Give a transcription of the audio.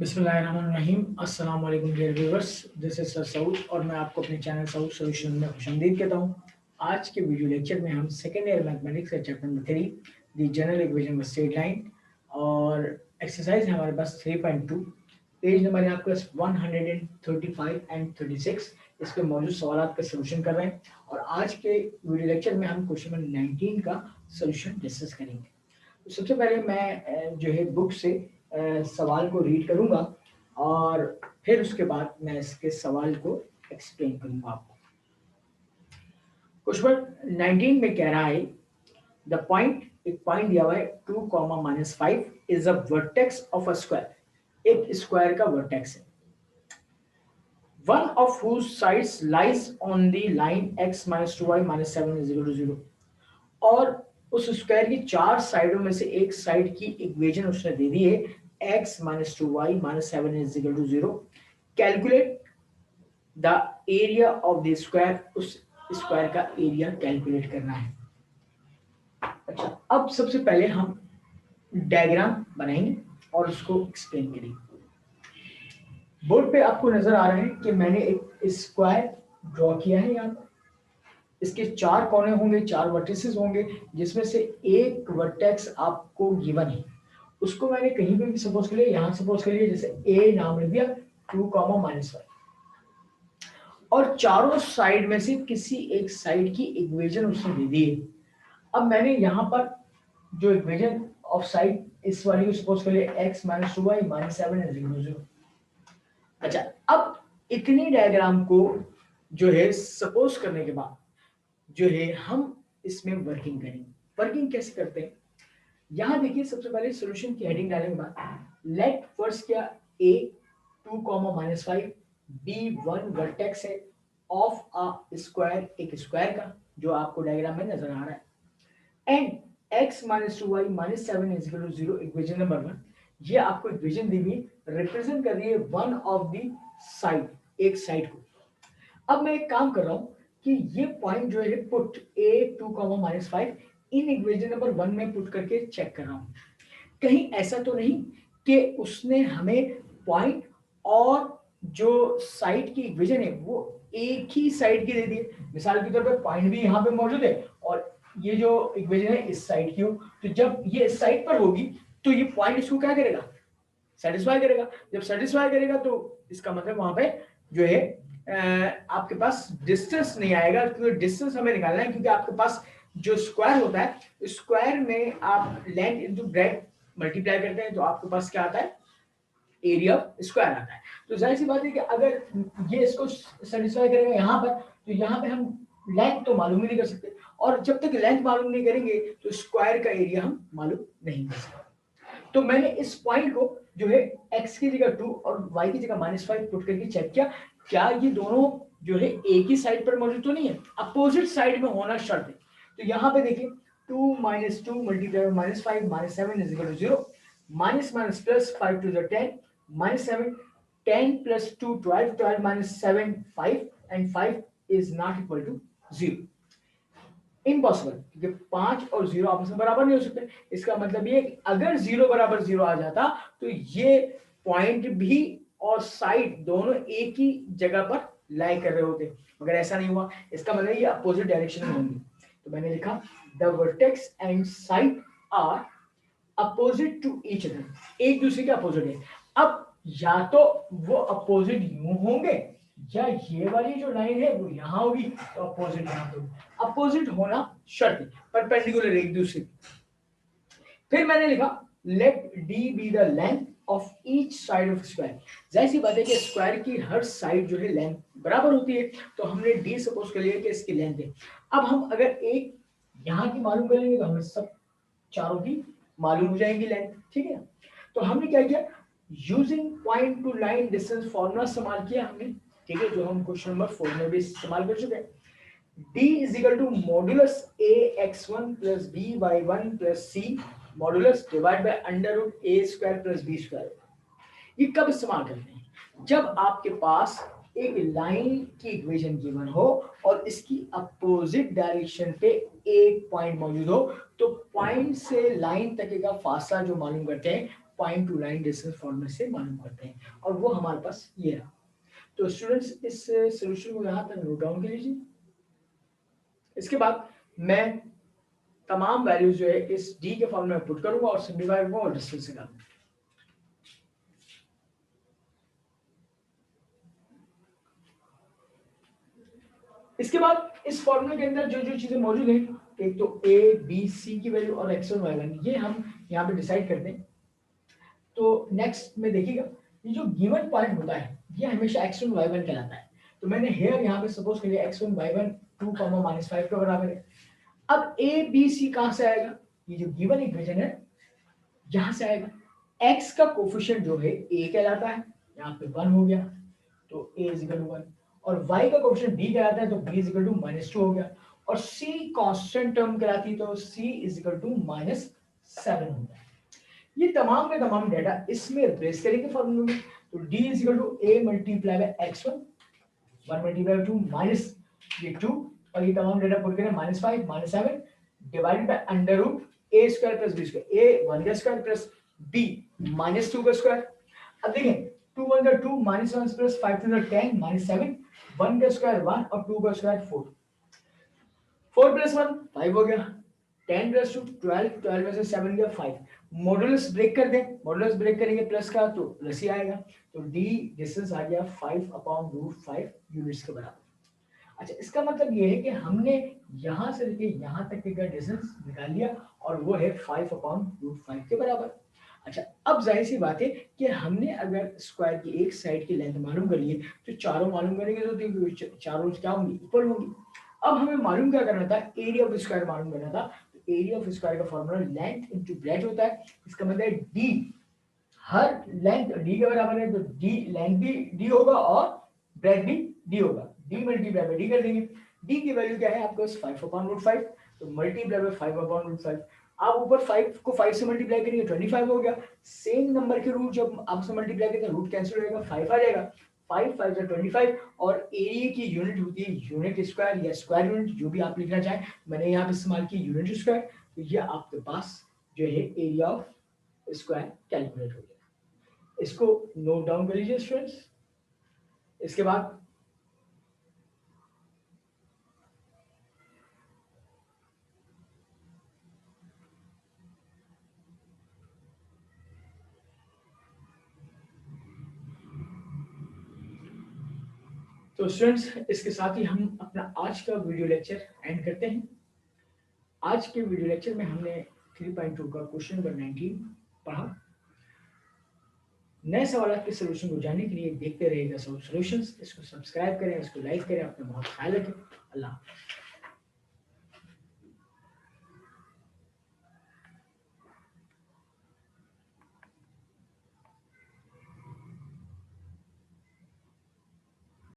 बिस्मिल्लाहिर्रहमानिर्रहीम। अस्सलाम वालेकुम dear viewers, this is sir Saud और मैं आपको अपने चैनल सऊद सॉल्यूशन में खुशामदीद कहता हूँ। आज के वीडियो लेक्चर में हम सेकेंड ईयर मैथमेटिक्स का chapter number 3 the general equation with straight line और एक्सरसाइज है हमारे पास 3.2। पेज नंबर है आपके पास 135 एंड 36। इस पे मौजूद सवाल का सलूशन कर रहे हैं और आज के वीडियो लेक्चर में हम क्वेश्चन नंबर 19 का सलूशन डिस्कस करेंगे। तो सबसे पहले मैं जो है बुक से सवाल को रीड करूंगा और फिर उसके बाद मैं इसके सवाल को एक्सप्लेन करूंगा आपको। क्वेश्चन 19 में कह रहा है द पॉइंट, एक पॉइंट दिया हुआ है 2, is a vertex of a square. एक स्क्वायर का वर्टेक्स है, one of whose sides lies on the line x minus 2y minus 7 is equal to 0। और उस स्क्वायर की चार साइडों में से एक साइड की इक्वेशन उसने दे दी है x minus 2y minus 7 is equal to 0। Calculate the area of the square, उस स्क्वायर का एरिया कैलकुलेट करना है। अच्छा, अब सबसे पहले हम डायग्राम बनाएंगे और उसको एक्सप्लेन करेंगे। बोर्ड पे आपको नजर आ रहा है कि मैंने एक स्क्वायर ड्रॉ किया है। यहाँ पर इसके चार कोने होंगे, चार वर्टिसेस होंगे, जिसमें से एक वर्टेक्स आपको गिवन है। उसको मैंने कहीं पे भी सपोज कर लिया, यहाँ सपोज कर लिया, जैसे ए नाम रख दिया 2, -1 और चारों साइड में से किसी एक साइड की इक्वेशन उसने दे दी है। अब मैंने यहाँ पर जो इक्वेशन ऑफ साइड इस वाली को सपोज कर लिया x minus 2y minus 7 is equal to 0। अच्छा, अब इतनी डायग्राम को जो है सपोज करने के बाद जो है हम इसमें वर्किंग करेंगे। वर्किंग कैसे करते हैं, यहां देखिए सबसे पहले सॉल्यूशन की हेडिंग डालने के बाद लेट फर्स्ट क्या a 2, -5 b1 वर्टेक्स है ऑफ अ स्क्वायर, एक स्क्वायर का जो आपको डायग्राम में नजर आ रहा है, and x minus 2y minus 7 is equal to 0। Equation number 1 ये आपको इक्वेशन दी हुई रिप्रेजेंट कर रही है वन ऑफ द साइड, एक साइड को। अब मैं एक काम कर रहा हूं कि ये पॉइंट जो है put a 2, -5 in equation number 1 में पुट करके चेक कर रहा हूं कहीं ऐसा तो नहीं कि उसने हमें पॉइंट और जो साइड की इक्वेशन है वो एक ही साइड की दे दी है। मिसाल के तौर पे पॉइंट भी यहाँ पे मौजूद है और ये जो इक्वेशन है इस साइड की हो, तो जब ये इस साइड पर होगी तो ये पॉइंट इसको क्या करेगा, सेटिस्फाई करेगा। जब सेटिस्फाई करेगा तो इसका मतलब वहां पे जो है आपके पास डिस्टेंस नहीं आएगा, क्योंकि डिस्टेंस हमें निकालना है, क्योंकि आपके पास जो स्क्वायर होता है स्क्वायर में आप लेंथ इनटू ब्रेड्थ मल्टीप्लाई करते हैं तो आपके पास क्या आता है, एरिया ऑफ स्क्वायर आता है। तो जाहिर सी बात है कि अगर ये इसको सेटिस्फाई करेगा यहाँ पर, तो यहाँ पे हम लेंथ तो मालूम ही नहीं कर सकते, और जब तक लेंथ मालूम नहीं करेंगे तो स्क्वायर का एरिया हम मालूम नहीं कर सकते। तो मैंने इस पॉइंट को जो है x की जगह 2 और y की जगह -5 पुट करके चेक किया, क्या ये दोनों जो है एक ही साइड पर मौजूद तो नहीं है, अपोजिट साइड में होना शर्त है। तो यहाँ पे देखिए 2 - 2 multiply -5 -7 is equal to 0, minus minus plus 5 to the 10 -7 10 plus 2 12 12 minus 7 5 and 5 is not equal to 0। Impossible, क्योंकि 5 और 0 आपस में बराबर नहीं हो सकते। इसका मतलब ये कि अगर 0 बराबर 0 आ जाता तो ये पॉइंट भी और साइड दोनों एक ही जगह पर लाई कर रहे होते, मगर ऐसा नहीं हुआ। इसका मतलब ये अपोजिट डायरेक्शन में होंगे। तो मैंने लिखा the vertex and side are opposite to each other, एक दूसरे के अपोजिट है। अब या तो वो अपोजिट यूं होंगे या ये वाली जो लाइन है वो यहाँ होगी तो अपोजिट यहाँ पे होगी। अपोजिट होना शर्त है, परपेंडिकुलर एक दूसरे। फिर मैंने लिखा let D be the length of each side of square. जाहिर सी बात है कि स्क्वायर की हर साइड जो है लेंथ बराबर होती है, तो हमने डी सपोज कर लिया कि इसकी लेंथ है। अब हम अगर एक यहाँ की मालूम करेंगे तो हमें सब चारों की मालूम हो जाएगी लेंथ, ठीक है। तो हमने क्या किया, using point two line distance formula इस्तेमाल किया हमने, ठीक है, जो हम क्वेश्चन नंबर 4 में भी इस्तेमाल कर चुके हैं। D is equal to modulus ax1 plus by1 plus c modulus divided by under root a square plus b square। ये कब इस्तेमाल करते हैं, जब आपके पास एक लाइन की इक्वेशन गिवन हो और इसकी अपोजिट डायरेक्शन पे एक पॉइंट मौजूद हो, तो पॉइंट से लाइन तक का फासला जो मालूम करते हैं पॉइंट टू लाइन डिस्टेंस फॉर्मूले से मालूम करते हैं, और वो हमारे पास ये रहा। तो स्टूडेंट्स इस सोल्यूशन को यहाँ तक नोट डाउन कर लीजिए। इसके बाद मैं तमाम वैल्यूज जो है इस डी के फॉर्मूले में पुट करूंगा और सिंप्लीफाई करूंगा और डिस्टेंस निकालूंगा। इसके बाद इस फॉर्मूले के अंदर जो जो चीजें मौजूद हैं, एक तो ए बी सी की वैल्यू और x1 y1 ये हम यहाँ पे डिसाइड कर दें। तो नेक्स्ट में देखिएगा, ये जो गिवन पॉइंट होता है ये हमेशा x1 y1 कहलाता है। तो मैंने हेयर यहाँ पे सपोज कर लिया x1 y1 2 -5 के बराबर है। अब ए बी सी कहाँ से आएगा, ये जो गिवन इक्वेशन है यहाँ से आएगा। x का कोफिशिएंट जो है a कहलाता है, यहाँ पे 1 हो गया तो a इज इक्वल टू 1, और y का कोफिशिएंट b कहलाता है तो b इज इक्वल टू -2 हो गया, और c कांस्टेंट टर्म कहलाती है तो c इज इक्वल टू -7 हो गया। ये तमाम के तमाम डेटा इसमें रिप्लेस करेंगे फॉर्मूले में, तो d is equal to a multiply by x1 1 multiply by 2 minus ये 2, और ये तमाम डेटा पुट करें -5 -7 divided by under root a square plus b square, a 1 का स्क्वायर प्लस b -2 का स्क्वायर। अब देखें 2 1 का 2 -1 प्लस 5 2 10 -7 1 का स्क्वायर 1 और 2 का स्क्वायर 4 4 प्लस 1 5 हो गया, 10 प्लस 2 12 12 में से 7 गया 5। मॉडुलस ब्रेक कर दें, मॉडुलस ब्रेक करेंगे प्लस का तो प्लस ही आएगा, तो d डिस्टेंस आ गया 5/√5 यूनिट्स के बराबर। अच्छा, इसका मतलब ये है कि हमने यहाँ से लेके यहाँ तक का डिस्टेंस निकाल लिया और वो है 5/√5 के बराबर। अच्छा, अब जाहिर सी बात है कि हमने अगर स्क्वायर की एक साइड की लेंथ मालूम कर लिए तो चारों मालूम करेंगे तो चारों क्या होंगी, इक्वल होंगी। अब हमें मालूम क्या करना था, एरिया ऑफ स्क्वायर मालूम करना था। तो एरिया ऑफ स्क्वायर का फॉर्मूला लेंथ इनटू ब्रेड्थ होता है। इसका मतलब है डी, हर लेंथ डी के बराबर है तो डी लेंथ भी डी होगा और ब्रेड्थ भी डी होगा, डी मल्टीप्लाई बाय डी कर देंगे। डी की वैल्यू क्या है आपके पास 5/√5, तो मल्टीप्लाई बाय 5/√5। आप ऊपर 5 को 5 से मल्टीप्लाई करेंगे 25 हो गया। सेम नंबर के रूट जब आपसे मल्टीप्लाई करेंगे रूट कैंसिल हो जाएगा, 5 आ जाएगा, 5 5 से 25, और एरिया की यूनिट होती है यूनिट स्क्वायर या स्क्वायर यूनिट, जो भी आप लिखना चाहें। मैंने यहाँ पे इस्तेमाल की यूनिट स्क्वायर, तो ये आपके पास जो है एरिया ऑफ स्क्वायर कैलकुलेट हो गया। इसको नोट डाउन कर लीजिए स्टूडेंट्स। इसके बाद तो स्टूडेंट्स इसके साथ ही हम अपना आज का वीडियो लेक्चर एंड करते हैं। आज के वीडियो लेक्चर में हमने 3.2 का क्वेश्चन नंबर 19 पढ़ा। नए सवाल के सोल्यूशन को जानने के लिए देखते रहिएगा सब सॉल्यूशंस। इसको सब्सक्राइब करें, इसको लाइक करें, अपना बहुत ख्याल रखें। अल्लाह।